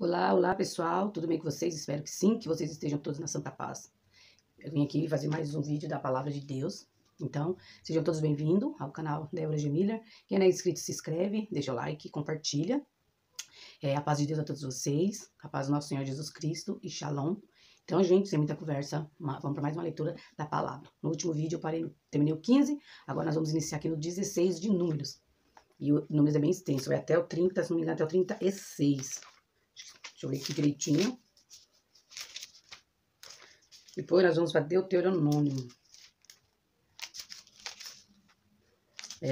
Olá, olá pessoal, tudo bem com vocês? Espero que sim, que vocês estejam todos na santa paz. Eu vim aqui fazer mais um vídeo da Palavra de Deus. Então, sejam todos bem-vindos ao canal Débora G. Miller. Quem não é inscrito, se inscreve, deixa o like, compartilha. A paz de Deus a todos vocês, a paz do nosso Senhor Jesus Cristo e Shalom. Então, gente, sem muita conversa, vamos para mais uma leitura da Palavra. No último vídeo eu terminei o 15, agora nós vamos iniciar aqui no 16 de Números. E o Números é bem extenso, vai até o 30, se não me engano, até o 36. Deixa eu ver aqui direitinho. Depois nós vamos para Deuteronômio.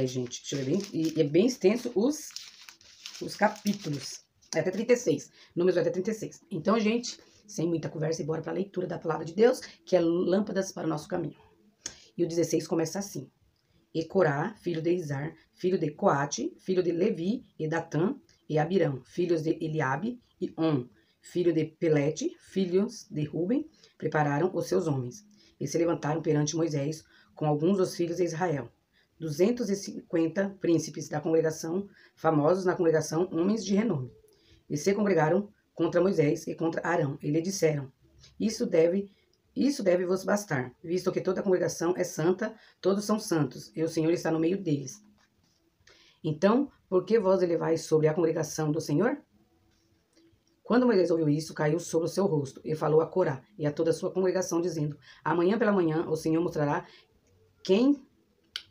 Gente, deixa eu ver bem. E é bem extenso os capítulos. É até 36. Números vai até 36. Então, gente, sem muita conversa, bora para a leitura da palavra de Deus, que é lâmpadas para o nosso caminho. E o 16 começa assim. E Corá, filho de Izar, filho de Coate, filho de Levi, e Datã, e Abirão, filhos de Eliabe, e On, filho de Pelete, filhos de Ruben, prepararam os seus homens, e se levantaram perante Moisés com alguns dos filhos de Israel. 250 príncipes da congregação, famosos na congregação, homens de renome. E se congregaram contra Moisés e contra Arão, e lhe disseram, Isso deve vos bastar, visto que toda a congregação é santa, todos são santos, e o Senhor está no meio deles. Então, por que vós elevais sobre a congregação do Senhor? Quando Moisés ouviu isso, caiu sobre o seu rosto, e falou a Corá e a toda a sua congregação, dizendo, Amanhã pela manhã o Senhor mostrará quem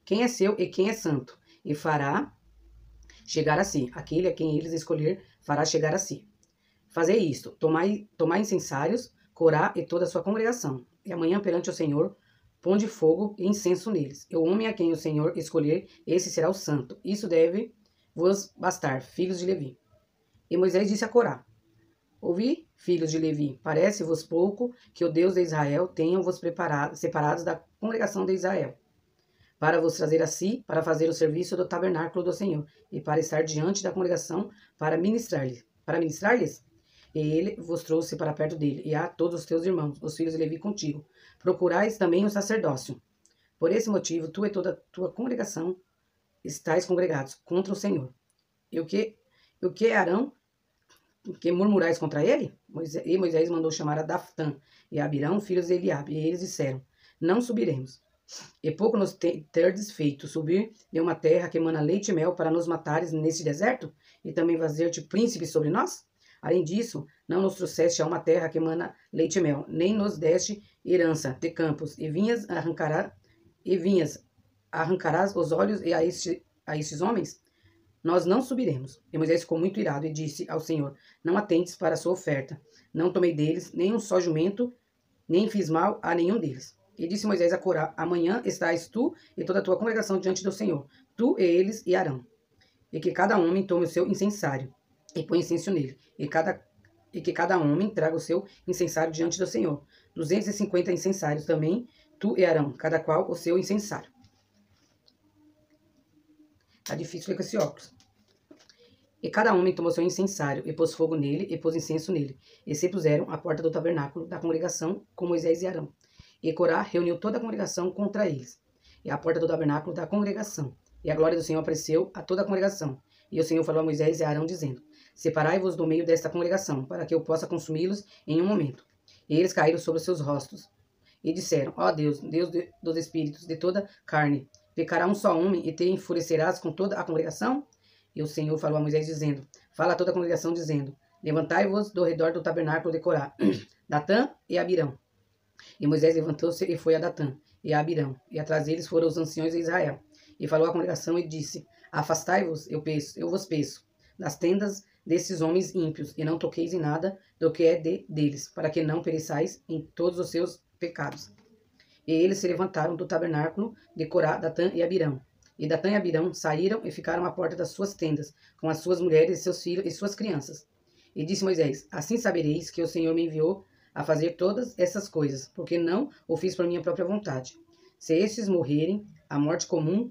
é seu e quem é santo, e fará chegar a si. Aquele a quem eles escolher fará chegar a si. Fazei isto, tomai incensários, Corá e toda a sua congregação, e amanhã perante o Senhor, ponde fogo e incenso neles. E o homem a quem o Senhor escolher, esse será o santo. Isso deve vos bastar, filhos de Levi. E Moisés disse a Corá, Ouvi, filhos de Levi, parece-vos pouco que o Deus de Israel tenha-vos separados da congregação de Israel, para vos trazer a si, para fazer o serviço do tabernáculo do Senhor, e para estar diante da congregação, para ministrar-lhes? E ele vos trouxe para perto dele, e a todos os teus irmãos, os filhos de Levi contigo. Procurais também o sacerdócio. Por esse motivo, tu e toda a tua congregação estáis congregados contra o Senhor. E o que Arão, que murmurais contra ele? Moisés mandou chamar a Daftã e a Abirão, filhos de Eliabe, e eles disseram, Não subiremos. E pouco nos terdes feito subir de uma terra que emana leite e mel para nos matares neste deserto, e também fazer-te príncipe sobre nós? Além disso, não nos trouxeste a uma terra que emana leite e mel, nem nos deste herança de campos, e vinhas arrancarás os olhos a estes homens? Nós não subiremos. E Moisés ficou muito irado e disse ao Senhor, Não atentes para a sua oferta. Não tomei deles nem um só jumento, nem fiz mal a nenhum deles. E disse Moisés a Corá, Amanhã estás tu e toda a tua congregação diante do Senhor, tu e eles e Arão. E que cada homem tome o seu incensário e põe incenso nele. E que cada homem traga o seu incensário diante do Senhor. 250 incensários também, tu e Arão, cada qual o seu incensário. Tá difícil ler com esse óculos. E cada homem tomou seu incensário, e pôs fogo nele, e pôs incenso nele. E se puseram à porta do tabernáculo da congregação com Moisés e Arão. E Corá reuniu toda a congregação contra eles, e à porta do tabernáculo da congregação. E a glória do Senhor apareceu a toda a congregação. E o Senhor falou a Moisés e a Arão, dizendo, Separai-vos do meio desta congregação, para que eu possa consumi-los em um momento. E eles caíram sobre os seus rostos. E disseram, Ó Deus, dos espíritos, de toda carne, pecará um só homem, e te enfurecerás com toda a congregação? E o Senhor falou a Moisés, dizendo, Fala a toda a congregação, dizendo, Levantai-vos do redor do tabernáculo de Corá, Datã e Abirão. E Moisés levantou-se e foi a Datã e a Abirão, e atrás deles foram os anciões de Israel. E falou à congregação e disse, Afastai-vos, eu vos peço, das tendas desses homens ímpios, e não toqueis em nada do que é deles, para que não pereçais em todos os seus pecados. E eles se levantaram do tabernáculo de Corá, Datã e Abirão. E Datã e Abirão saíram e ficaram à porta das suas tendas, com as suas mulheres e seus filhos e suas crianças. E disse Moisés, Assim sabereis que o Senhor me enviou a fazer todas essas coisas, porque não o fiz por minha própria vontade. Se estes morrerem, a morte comum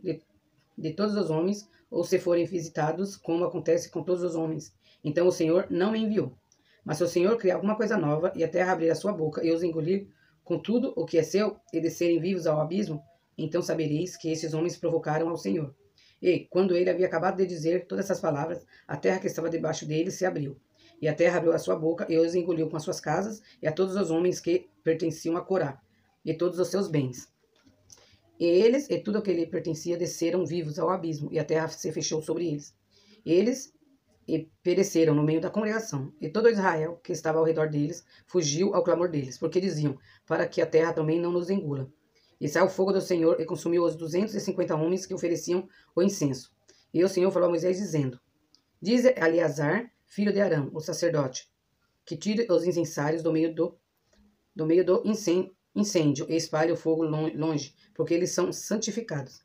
de todos os homens, ou se forem visitados, como acontece com todos os homens, então o Senhor não me enviou. Mas se o Senhor criar alguma coisa nova, e a terra abrir a sua boca, e os engolir com tudo o que é seu, e descerem vivos ao abismo, então sabereis que esses homens provocaram ao Senhor. E, quando ele havia acabado de dizer todas essas palavras, a terra que estava debaixo dele se abriu, E a terra abriu a sua boca e os engoliu com as suas casas e a todos os homens que pertenciam a Corá e todos os seus bens. E eles e tudo o que lhe pertencia desceram vivos ao abismo, e a terra se fechou sobre eles. Eles pereceram no meio da congregação, e todo Israel que estava ao redor deles fugiu ao clamor deles, porque diziam, para que a terra também não nos engula. E saiu o fogo do Senhor e consumiu os 250 homens que ofereciam o incenso. E o Senhor falou a Moisés, dizendo, dize a Eleazar, filho de Arão, o sacerdote, que tire os incensários do meio do incêndio e espalhe o fogo longe, porque eles são santificados.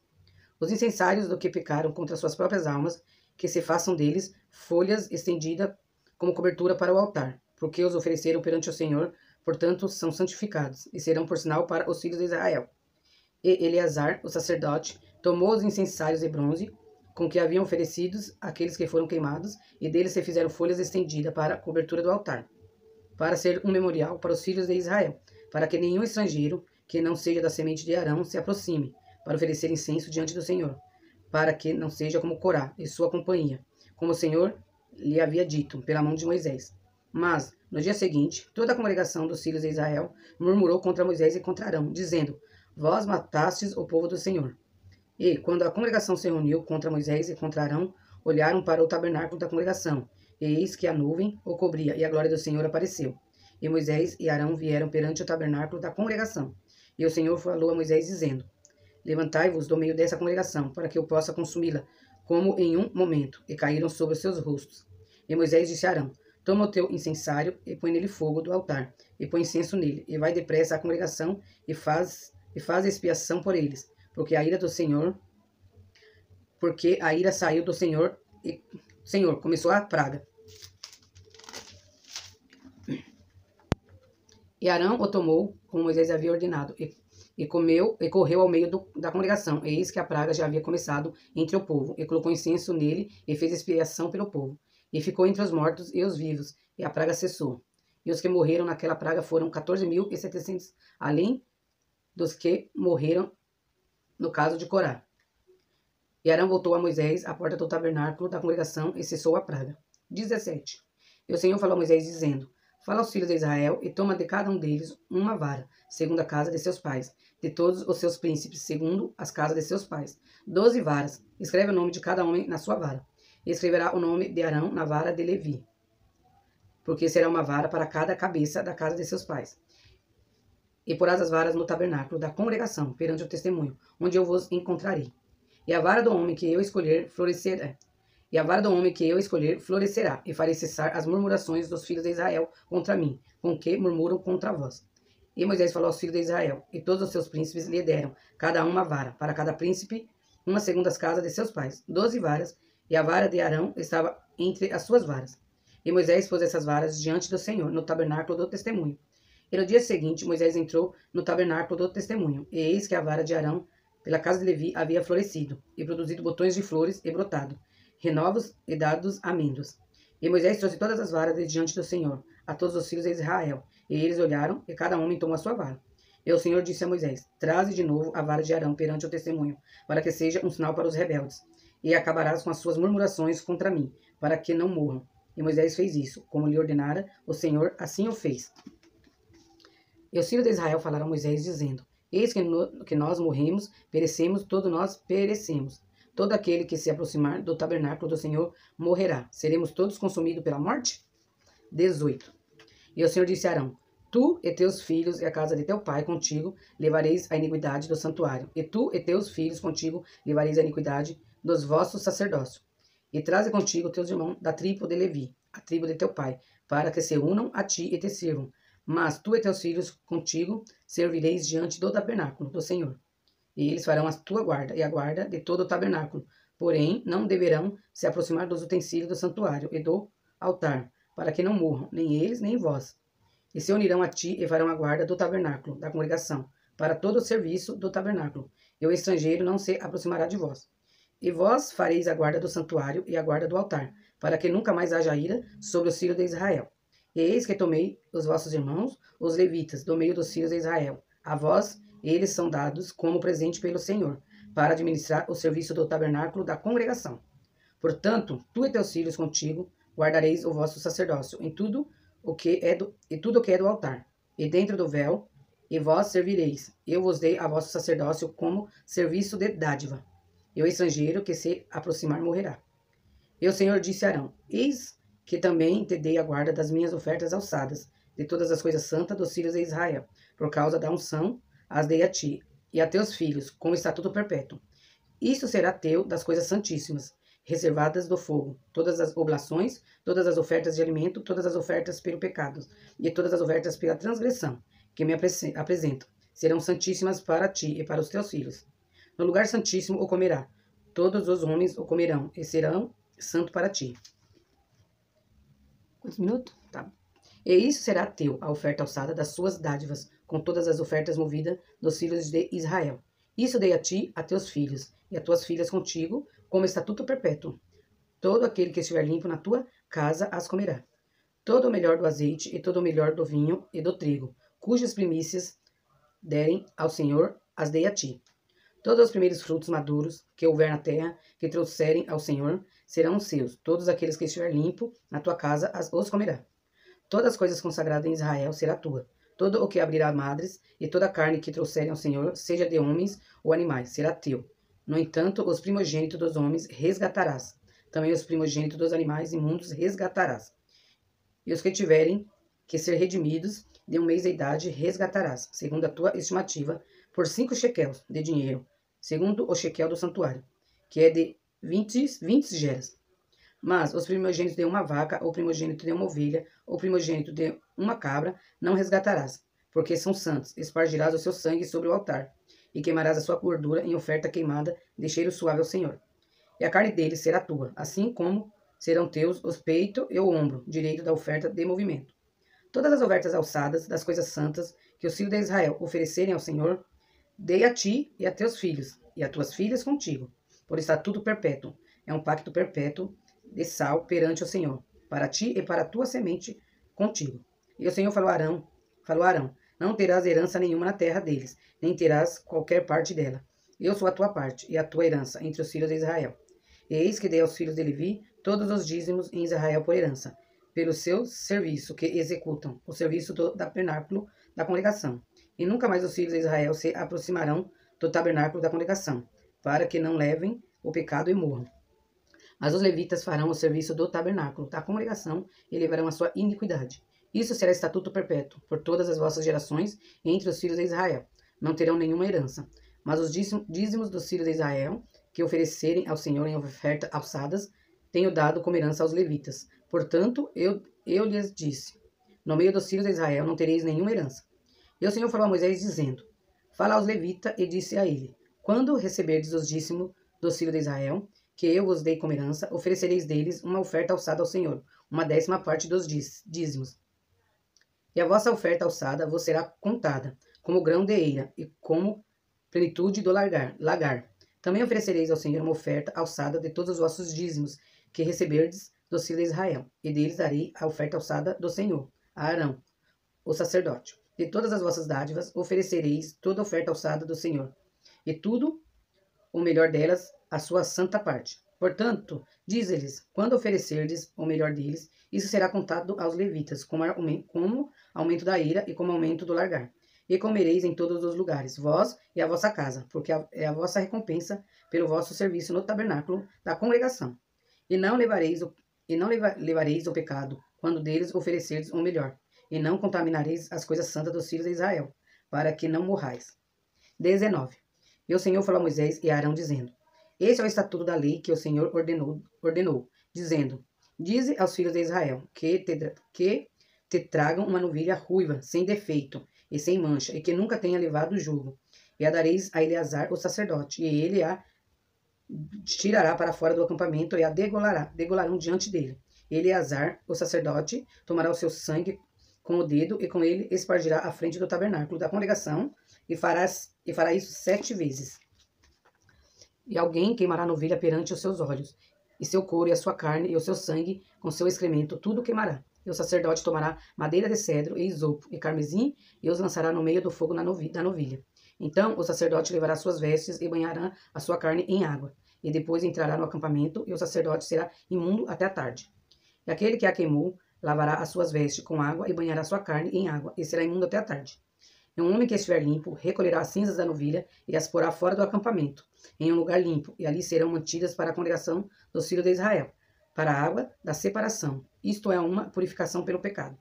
Os incensários do que pecaram contra suas próprias almas, que se façam deles folhas estendidas como cobertura para o altar, porque os ofereceram perante o Senhor, portanto são santificados, e serão por sinal para os filhos de Israel. E Eleazar, o sacerdote, tomou os incensários de bronze, com que haviam oferecidos aqueles que foram queimados, e deles se fizeram folhas estendidas para a cobertura do altar, para ser um memorial para os filhos de Israel, para que nenhum estrangeiro que não seja da semente de Arão se aproxime, para oferecer incenso diante do Senhor, para que não seja como Corá e sua companhia, como o Senhor lhe havia dito, pela mão de Moisés. Mas, no dia seguinte, toda a congregação dos filhos de Israel murmurou contra Moisés e contra Arão, dizendo, vós matastes o povo do Senhor. E, quando a congregação se reuniu contra Moisés e contra Arão, olharam para o tabernáculo da congregação, e eis que a nuvem o cobria, e a glória do Senhor apareceu. E Moisés e Arão vieram perante o tabernáculo da congregação. E o Senhor falou a Moisés, dizendo, levantai-vos do meio dessa congregação, para que eu possa consumi-la, como em um momento, e caíram sobre os seus rostos. E Moisés disse a Arão, toma o teu incensário, e põe nele fogo do altar, e põe incenso nele, e vai depressa à congregação, e faz expiação por eles, porque a ira saiu do Senhor, e Senhor, começou a praga. E Arão o tomou, como Moisés havia ordenado, e correu ao meio da congregação. E eis que a praga já havia começado entre o povo, e colocou incenso nele, e fez expiação pelo povo. E ficou entre os mortos e os vivos, e a praga cessou. E os que morreram naquela praga foram 14.700, além dos que morreram no caso de Corá. E Arão voltou a Moisés à porta do tabernáculo da congregação, e cessou a praga. 17. E o Senhor falou a Moisés, dizendo, fala aos filhos de Israel, e toma de cada um deles uma vara, segundo a casa de seus pais, de todos os seus príncipes, segundo as casas de seus pais. 12 varas. Escreve o nome de cada homem na sua vara. E escreverá o nome de Arão na vara de Levi, porque será uma vara para cada cabeça da casa de seus pais. E porás as varas no tabernáculo da congregação, perante o testemunho, onde eu vos encontrarei. E a vara do homem que eu escolher florescerá. E farei cessar as murmurações dos filhos de Israel contra mim, com que murmuram contra vós. E Moisés falou aos filhos de Israel, e todos os seus príncipes lhe deram, cada um uma vara, para cada príncipe, uma segundo as casas de seus pais, 12 varas, e a vara de Arão estava entre as suas varas. E Moisés pôs essas varas diante do Senhor, no tabernáculo do testemunho. E no dia seguinte, Moisés entrou no tabernáculo do testemunho, e eis que a vara de Arão, pela casa de Levi, havia florescido, e produzido botões de flores, e brotado, renovos e dados amêndoas. E Moisés trouxe todas as varas de diante do Senhor, a todos os filhos de Israel, e eles olharam, e cada homem tomou a sua vara. E o Senhor disse a Moisés, traze de novo a vara de Arão perante o testemunho, para que seja um sinal para os rebeldes, e acabarás com as suas murmurações contra mim, para que não morram. E Moisés fez isso, como lhe ordenara o Senhor, assim o fez. E os filhos de Israel falaram a Moisés, dizendo, eis que nós morremos, perecemos, todos nós perecemos. Todo aquele que se aproximar do tabernáculo do Senhor morrerá. Seremos todos consumidos pela morte? 18. E o Senhor disse a Arão, tu e teus filhos e a casa de teu pai contigo levareis a iniquidade do santuário, e tu e teus filhos contigo levareis a iniquidade dos vossos sacerdócios. E traze contigo teus irmãos da tribo de Levi, a tribo de teu pai, para que se unam a ti e te sirvam. Mas tu e teus filhos contigo servireis diante do tabernáculo do Senhor. E eles farão a tua guarda e a guarda de todo o tabernáculo. Porém, não deverão se aproximar dos utensílios do santuário e do altar, para que não morram, nem eles, nem vós. E se unirão a ti e farão a guarda do tabernáculo, da congregação, para todo o serviço do tabernáculo. E o estrangeiro não se aproximará de vós. E vós fareis a guarda do santuário e a guarda do altar, para que nunca mais haja ira sobre os filhos de Israel. E eis que tomei os vossos irmãos, os levitas, do meio dos filhos de Israel. A vós, eles são dados como presente pelo Senhor, para administrar o serviço do tabernáculo da congregação. Portanto, tu e teus filhos contigo guardareis o vosso sacerdócio em tudo o que é do altar, e dentro do véu, e vós servireis. Eu vos dei a vosso sacerdócio como serviço de dádiva. E o estrangeiro que se aproximar morrerá. E o Senhor disse a Arão: Eis que também te dei a guarda das minhas ofertas alçadas, de todas as coisas santas dos filhos de Israel. Por causa da unção, as dei a ti e a teus filhos, como estatuto perpétuo. Isso será teu das coisas santíssimas, reservadas do fogo, todas as oblações, todas as ofertas de alimento, todas as ofertas pelo pecado, e todas as ofertas pela transgressão, que me apresentam, serão santíssimas para ti e para os teus filhos. No lugar santíssimo o comerá, todos os homens o comerão, e serão santo para ti. Quantos minutos? Tá. E isso será teu, a oferta alçada das suas dádivas, com todas as ofertas movidas dos filhos de Israel. Isso dei a ti, a teus filhos, e a tuas filhas contigo, como estatuto perpétuo. Todo aquele que estiver limpo na tua casa as comerá. Todo o melhor do azeite, e todo o melhor do vinho e do trigo, cujas primícias derem ao Senhor, as dei a ti. Todos os primeiros frutos maduros que houver na terra, que trouxerem ao Senhor, serão seus. Todos aqueles que estiver limpo na tua casa os comerá. Todas as coisas consagradas em Israel será tua. Todo o que abrirá madres, e toda a carne que trouxerem ao Senhor, seja de homens ou animais, será teu. No entanto, os primogênitos dos homens resgatarás. Também os primogênitos dos animais imundos resgatarás. E os que tiverem que ser redimidos de um mês de idade resgatarás, segundo a tua estimativa, por 5 shequels de dinheiro, segundo o shequel do santuário, que é de 20 geras. Mas os primogênitos de uma vaca, ou primogênito de uma ovelha, ou primogênito de uma cabra, não resgatarás, porque são santos. Espargirás o seu sangue sobre o altar, e queimarás a sua gordura em oferta queimada de cheiro suave ao Senhor. E a carne deles será tua, assim como serão teus os peito e o ombro direito da oferta de movimento. Todas as ofertas alçadas das coisas santas que os filhos de Israel oferecerem ao Senhor, dei a ti e a teus filhos, e a tuas filhas contigo, por estatuto perpétuo. É um pacto perpétuo de sal perante o Senhor, para ti e para a tua semente contigo. E o Senhor falou a Arão, não terás herança nenhuma na terra deles, nem terás qualquer parte dela. Eu sou a tua parte e a tua herança entre os filhos de Israel. E eis que dei aos filhos de Levi todos os dízimos em Israel por herança, pelo seu serviço que executam, o serviço do tabernáculo da congregação. E nunca mais os filhos de Israel se aproximarão do tabernáculo da congregação, para que não levem o pecado e morram. Mas os levitas farão o serviço do tabernáculo da congregação e levarão a sua iniquidade. Isso será estatuto perpétuo por todas as vossas gerações entre os filhos de Israel. Não terão nenhuma herança. Mas os dízimos dos filhos de Israel, que oferecerem ao Senhor em oferta alçadas, tenho dado como herança aos levitas. Portanto, eu lhes disse, no meio dos filhos de Israel não tereis nenhuma herança. E o Senhor falou a Moisés, dizendo, fala aos levitas e disse a ele, quando receberdes os dízimos dos filhos de Israel, que eu vos dei como herança, oferecereis deles uma oferta alçada ao Senhor, uma 10ª parte dos dízimos. E a vossa oferta alçada vos será contada, como grão de eira, e como plenitude do lagar. Também oferecereis ao Senhor uma oferta alçada de todos os vossos dízimos, que receberdes dos filhos de Israel, e deles darei a oferta alçada do Senhor, a Arão, o sacerdote. De todas as vossas dádivas oferecereis toda a oferta alçada do Senhor, e tudo o melhor delas, a sua santa parte. Portanto, diz-lhes, quando oferecerdes o melhor deles, isso será contado aos levitas, como aumento da ira e como aumento do largar. E comereis em todos os lugares, vós e a vossa casa, porque é a vossa recompensa pelo vosso serviço no tabernáculo da congregação. E não levareis o pecado, quando deles oferecerdes o melhor, e não contaminareis as coisas santas dos filhos de Israel, para que não morrais. 19. E o Senhor falou a Moisés e a Arão, dizendo, este é o estatuto da lei que o Senhor ordenou, dizendo, dize aos filhos de Israel que te tragam uma novilha ruiva, sem defeito e sem mancha, e que nunca tenha levado jugo. E a dareis a Eleazar, o sacerdote, e ele a tirará para fora do acampamento e a degolarão diante dele. Eleazar, o sacerdote, tomará o seu sangue com o dedo e com ele espargirá à frente do tabernáculo da congregação e fará isso 7 vezes. E alguém queimará a novilha perante os seus olhos, e seu couro e a sua carne e o seu sangue com seu excremento, tudo queimará. E o sacerdote tomará madeira de cedro e isopo e carmesim e os lançará no meio do fogo da novilha. Então o sacerdote levará suas vestes e banhará a sua carne em água, e depois entrará no acampamento, e o sacerdote será imundo até a tarde. E aquele que a queimou lavará as suas vestes com água e banhará sua carne em água, e será imundo até a tarde. E um homem que estiver limpo recolherá as cinzas da novilha e as porá fora do acampamento, em um lugar limpo, e ali serão mantidas para a congregação dos filhos de Israel, para a água da separação. Isto é uma purificação pelo pecado.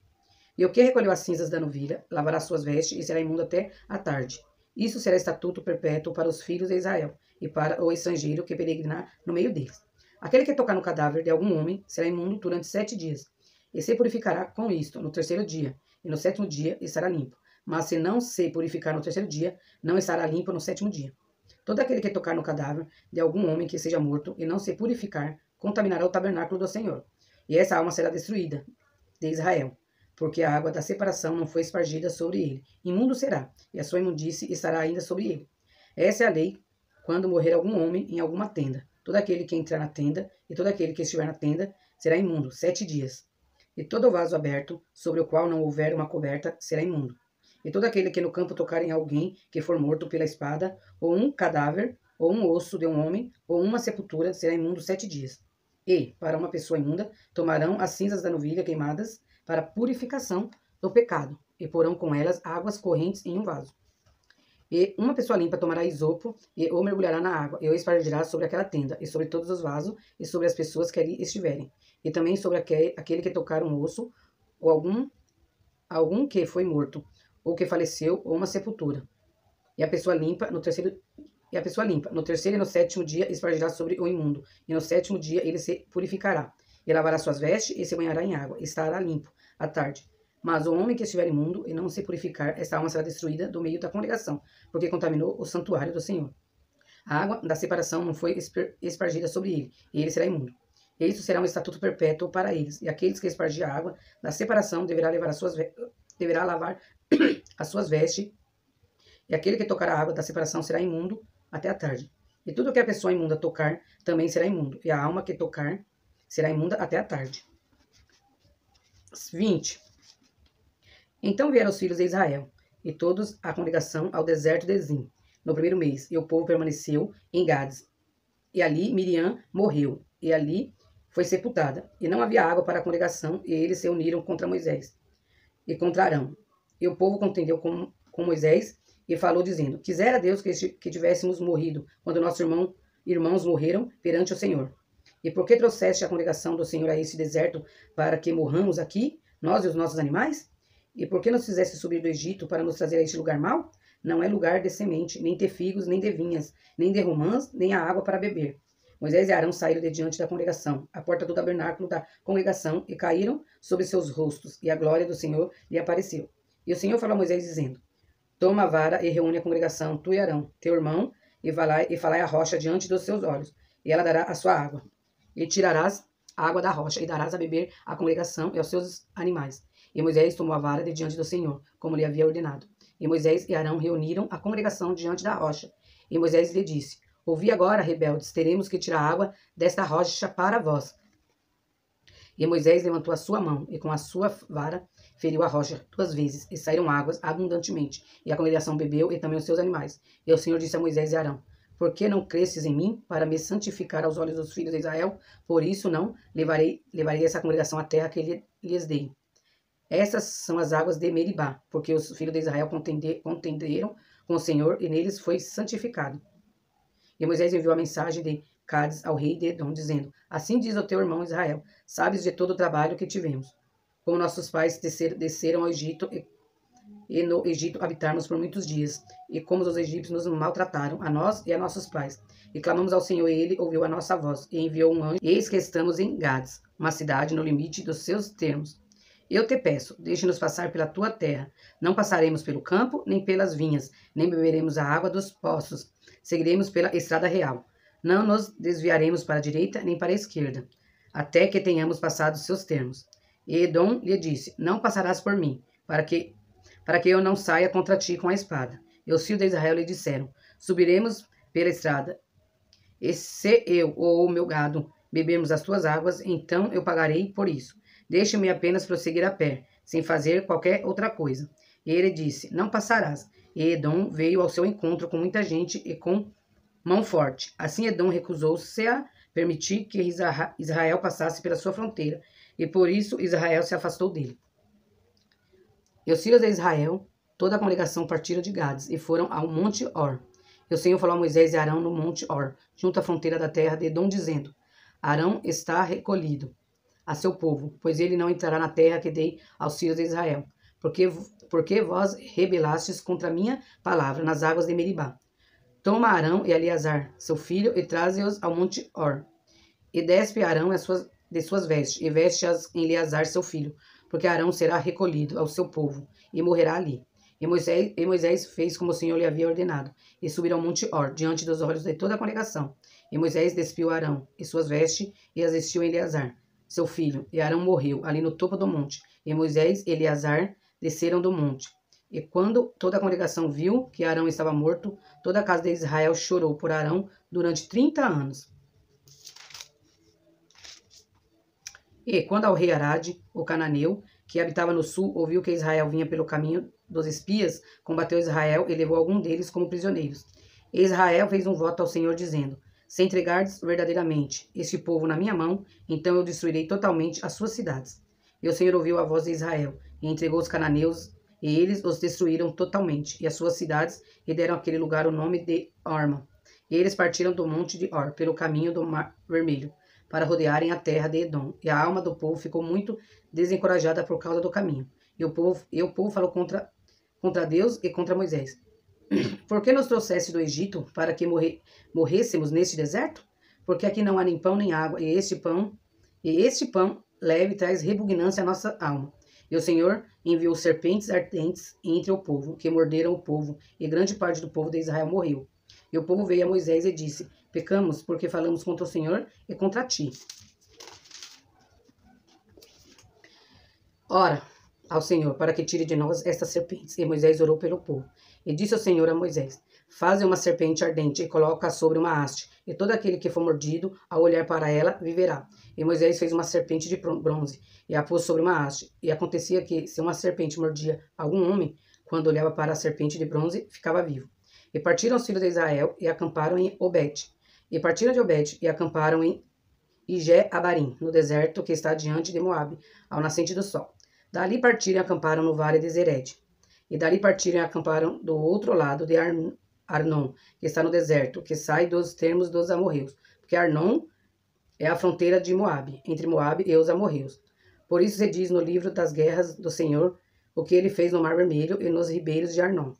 E o que recolheu as cinzas da novilha lavará suas vestes e será imundo até a tarde. Isso será estatuto perpétuo para os filhos de Israel e para o estrangeiro que peregrinar no meio deles. Aquele que tocar no cadáver de algum homem será imundo durante 7 dias, e se purificará com isto no terceiro dia, e no sétimo dia estará limpo. Mas se não se purificar no terceiro dia, não estará limpo no sétimo dia. Todo aquele que tocar no cadáver de algum homem que seja morto e não se purificar, contaminará o tabernáculo do Senhor. E essa alma será destruída de Israel, porque a água da separação não foi espargida sobre ele. Imundo será, e a sua imundície estará ainda sobre ele. Essa é a lei quando morrer algum homem em alguma tenda. Todo aquele que entrar na tenda e todo aquele que estiver na tenda será imundo 7 dias. E todo vaso aberto, sobre o qual não houver uma coberta, será imundo. E todo aquele que no campo tocar em alguém que for morto pela espada, ou um cadáver, ou um osso de um homem, ou uma sepultura, será imundo 7 dias. E, para uma pessoa imunda, tomarão as cinzas da novilha queimadas para purificação do pecado, e porão com elas águas correntes em um vaso. E uma pessoa limpa tomará isopo e o mergulhará na água, e o espargirá sobre aquela tenda, e sobre todos os vasos, e sobre as pessoas que ali estiverem, e também sobre aquele que tocar um osso, ou algum que foi morto, ou que faleceu, ou uma sepultura. E a pessoa limpa no terceiro e no sétimo dia espargirá sobre o imundo, e no sétimo dia ele se purificará, e lavará suas vestes, e se banhará em água, e estará limpo à tarde. Mas o homem que estiver imundo e não se purificar, esta alma será destruída do meio da congregação, porque contaminou o santuário do Senhor. A água da separação não foi espargida sobre ele, e ele será imundo. E isso será um estatuto perpétuo para eles, e aqueles que espargir a água da separação deverá lavar as suas vestes, e aquele que tocar a água da separação será imundo até a tarde. E tudo que a pessoa imunda tocar também será imundo, e a alma que tocar será imunda até a tarde. 20. Então vieram os filhos de Israel, e todos a congregação ao deserto de Zim, no primeiro mês, e o povo permaneceu em Gades. E ali Miriam morreu, e ali foi sepultada. E não havia água para a congregação, e eles se uniram contra Moisés e contra Arão. E o povo contendeu com Moisés e falou, dizendo: Quisera Deus que tivéssemos morrido quando nossos irmãos morreram perante o Senhor. E por que trouxeste a congregação do Senhor a esse deserto para que morramos aqui, nós e os nossos animais? E por que nos fizeste subir do Egito para nos trazer a este lugar mau? Não é lugar de semente, nem de figos, nem de vinhas, nem de romãs, nem a água para beber. Moisés e Arão saíram de diante da congregação, à porta do tabernáculo da congregação, e caíram sobre seus rostos, e a glória do Senhor lhe apareceu. E o Senhor falou a Moisés, dizendo: Toma a vara e reúne a congregação, tu e Arão, teu irmão, e falai a rocha diante dos seus olhos, e ela dará a sua água. E tirarás a água da rocha, e darás a beber à congregação e aos seus animais. E Moisés tomou a vara de diante do Senhor, como lhe havia ordenado. E Moisés e Arão reuniram a congregação diante da rocha. E Moisés lhe disse: Ouvi agora, rebeldes, teremos que tirar água desta rocha para vós. E Moisés levantou a sua mão, e com a sua vara feriu a rocha 2 vezes, e saíram águas abundantemente. E a congregação bebeu, e também os seus animais. E o Senhor disse a Moisés e Arão: Por que não cresces em mim, para me santificar aos olhos dos filhos de Israel? Por isso não levarei essa congregação à terra que lhes dei. Essas são as águas de Meribá, porque os filhos de Israel contenderam com o Senhor, e neles foi santificado. E Moisés enviou a mensagem de Cádiz ao rei de Edom, dizendo: Assim diz o teu irmão Israel: Sabes de todo o trabalho que tivemos, como nossos pais desceram ao Egito, e no Egito habitarmos por muitos dias, e como os egípcios nos maltrataram, a nós e a nossos pais. E clamamos ao Senhor, e ele ouviu a nossa voz, e enviou um anjo, e eis que estamos em Gades, uma cidade no limite dos seus termos. Eu te peço, deixe-nos passar pela tua terra. Não passaremos pelo campo, nem pelas vinhas, nem beberemos a água dos poços. Seguiremos pela estrada real. Não nos desviaremos para a direita, nem para a esquerda, até que tenhamos passado seus termos. E Edom lhe disse: Não passarás por mim, para que eu não saia contra ti com a espada. E os filhos de Israel lhe disseram: Subiremos pela estrada. E se eu ou o meu gado bebermos as tuas águas, então eu pagarei por isso. Deixe-me apenas prosseguir a pé, sem fazer qualquer outra coisa. E ele disse: Não passarás. E Edom veio ao seu encontro com muita gente e com mão forte. Assim Edom recusou-se a permiti que Israel passasse pela sua fronteira, e por isso Israel se afastou dele. E os filhos de Israel, toda a congregação, partiram de Gades e foram ao monte Or. E o Senhor falou a Moisés e Arão no monte Or, junto à fronteira da terra de Edom, dizendo: Arão está recolhido a seu povo, pois ele não entrará na terra que dei aos filhos de Israel, porque vós rebelastes contra a minha palavra nas águas de Meribá. Toma Arão e Eleazar, seu filho, e traze-os ao monte Or. E despe Arão de suas vestes, e veste-as em Eleazar, seu filho, porque Arão será recolhido ao seu povo, e morrerá ali. E Moisés fez como o Senhor lhe havia ordenado, e subiram ao monte Or, diante dos olhos de toda a congregação. E Moisés despiu Arão e suas vestes, e as vestiu em Eleazar, seu filho, e Arão morreu ali no topo do monte. E Moisés e Eleazar desceram do monte. E quando toda a congregação viu que Arão estava morto, toda a casa de Israel chorou por Arão durante 30 anos. E quando ao rei Arade, o cananeu, que habitava no sul, ouviu que Israel vinha pelo caminho dos espias, combateu Israel e levou algum deles como prisioneiros. E Israel fez um voto ao Senhor, dizendo: Se entregardes verdadeiramente este povo na minha mão, então eu destruirei totalmente as suas cidades. E o Senhor ouviu a voz de Israel, e entregou os cananeus, e eles os destruíram totalmente, e as suas cidades, e deram àquele lugar o nome de Orma. E eles partiram do monte de Or, pelo caminho do Mar Vermelho, para rodearem a terra de Edom. E a alma do povo ficou muito desencorajada por causa do caminho. E o povo falou contra Deus e contra Moisés: Por que nos trouxeste do Egito para que morrêssemos neste deserto? Porque aqui não há nem pão nem água, e este pão leve traz repugnância à nossa alma. E o Senhor enviou serpentes ardentes entre o povo, que morderam o povo, e grande parte do povo de Israel morreu. E o povo veio a Moisés e disse: Pecamos, porque falamos contra o Senhor e contra ti. Ora ao Senhor, para que tire de nós estas serpentes. E Moisés orou pelo povo. E disse o Senhor a Moisés: Faze uma serpente ardente e coloca-a sobre uma haste, e todo aquele que for mordido, ao olhar para ela, viverá. E Moisés fez uma serpente de bronze, e a pôs sobre uma haste. E acontecia que, se uma serpente mordia algum homem, quando olhava para a serpente de bronze, ficava vivo. E partiram os filhos de Israel, e acamparam em Obed. E partiram de Obed, e acamparam em Ije-Abarim, no deserto que está diante de Moabe, ao nascente do sol. Dali partiram e acamparam no vale de Zered. E dali partiram e acamparam do outro lado de Arnon, que está no deserto, que sai dos termos dos amorreus. Porque Arnon é a fronteira de Moabe, entre Moabe e os amorreus. Por isso se diz no livro das guerras do Senhor o que ele fez no Mar Vermelho e nos ribeiros de Arnon,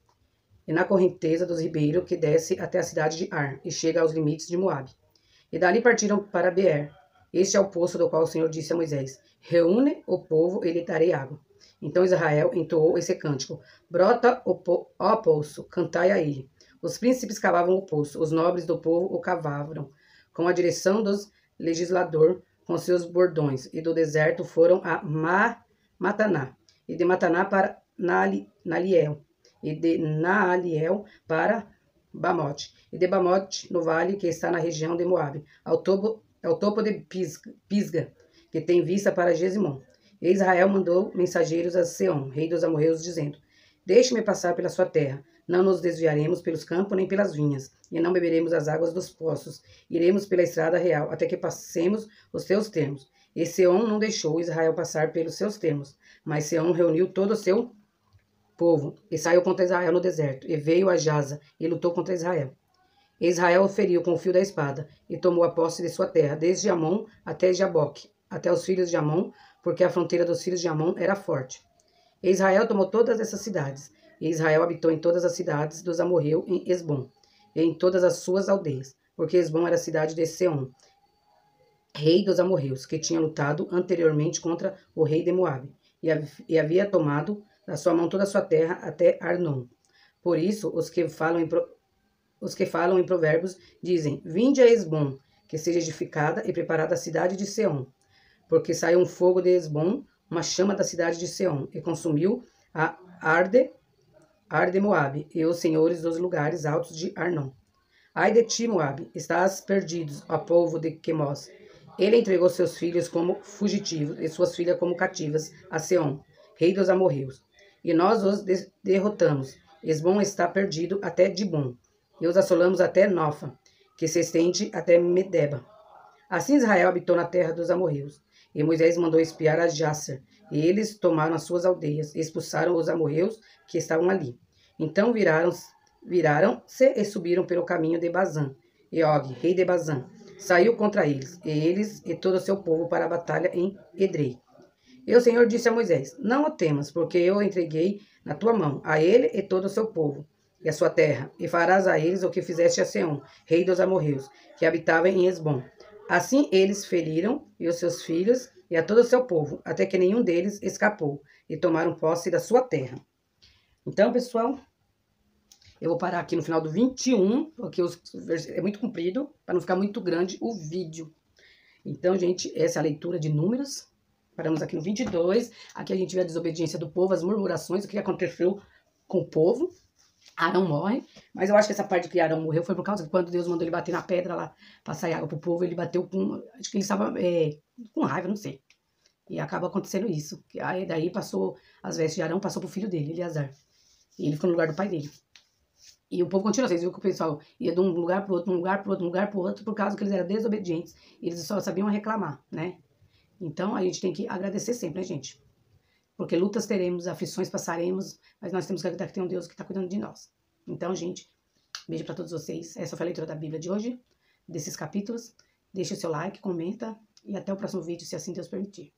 e na correnteza dos ribeiros que desce até a cidade de Ar, e chega aos limites de Moabe. E dali partiram para Beer. Este é o poço do qual o Senhor disse a Moisés: Reúne o povo e lhe darei água. Então Israel entoou esse cântico: Brota, ó poço, cantai a ele. Os príncipes cavavam o poço, os nobres do povo o cavavam, com a direção dos legislador, com seus bordões, e do deserto foram a Mataná, e de Mataná para Naliel, e de Naaliel para Bamote, e de Bamote no vale que está na região de Moabe, ao topo de Pisga, que tem vista para Gesimon. E Israel mandou mensageiros a Seom, rei dos amorreus, dizendo: Deixe-me passar pela sua terra. Não nos desviaremos pelos campos nem pelas vinhas, e não beberemos as águas dos poços. Iremos pela estrada real, até que passemos os teus termos. E Seom não deixou Israel passar pelos seus termos, mas Seom reuniu todo o seu povo, e saiu contra Israel no deserto, e veio a Jaza, e lutou contra Israel. E Israel o feriu com o fio da espada, e tomou a posse de sua terra, desde Amon até Jaboque, até os filhos de Amon, porque a fronteira dos filhos de Amon era forte. E Israel tomou todas essas cidades, e Israel habitou em todas as cidades dos amorreus em Esbom, e em todas as suas aldeias, porque Esbom era a cidade de Seom, rei dos amorreus, que tinha lutado anteriormente contra o rei de Moabe, e havia tomado da sua mão toda a sua terra até Arnon. Por isso, os que falam em provérbios dizem: Vinde a Esbom, que seja edificada e preparada a cidade de Seom. Porque saiu um fogo de Esbom, uma chama da cidade de Seom, e consumiu a Arde Moabe, e os senhores dos lugares altos de Arnon. Ai de ti, Moabe, estás perdidos, ó povo de Quemós. Ele entregou seus filhos como fugitivos, e suas filhas como cativas, a Seom, rei dos amorreus. E nós os derrotamos. Esbom está perdido até Dibom, e os assolamos até Nofa, que se estende até Medeba. Assim Israel habitou na terra dos amorreus. E Moisés mandou espiar a Jásser, e eles tomaram as suas aldeias, e expulsaram os amorreus que estavam ali. Então viraram-se e subiram pelo caminho de Bazã. E Og, rei de Bazã, saiu contra eles e todo o seu povo para a batalha em Edrei. E o Senhor disse a Moisés: Não o temas, porque eu o entreguei na tua mão, a ele e todo o seu povo, e a sua terra, e farás a eles o que fizeste a Seom, rei dos amorreus, que habitava em Esbom. Assim eles feriram e os seus filhos e a todo o seu povo, até que nenhum deles escapou, e tomaram posse da sua terra. Então, pessoal, eu vou parar aqui no final do 21, porque é muito comprido, para não ficar muito grande o vídeo. Então, gente, essa é a leitura de Números. Paramos aqui no 22. Aqui a gente vê a desobediência do povo, as murmurações, o que aconteceu com o povo. Arão morre, mas eu acho que essa parte que Arão morreu foi por causa que quando Deus mandou ele bater na pedra lá para sair água pro povo, ele bateu com, acho que ele estava com raiva, não sei. E acaba acontecendo isso. Aí daí passou, as vestes de Arão passou pro filho dele, Eleazar. E ele ficou no lugar do pai dele. E o povo continua, vocês viram que o pessoal ia de um lugar pro outro, um lugar pro outro, um lugar pro outro, por causa que eles eram desobedientes. E eles só sabiam reclamar, né? Então a gente tem que agradecer sempre, né, gente? Porque lutas teremos, aflições passaremos, mas nós temos que acreditar que tem um Deus que está cuidando de nós. Então, gente, beijo para todos vocês. Essa foi a leitura da Bíblia de hoje, desses capítulos. Deixe o seu like, comenta e até o próximo vídeo, se assim Deus permitir.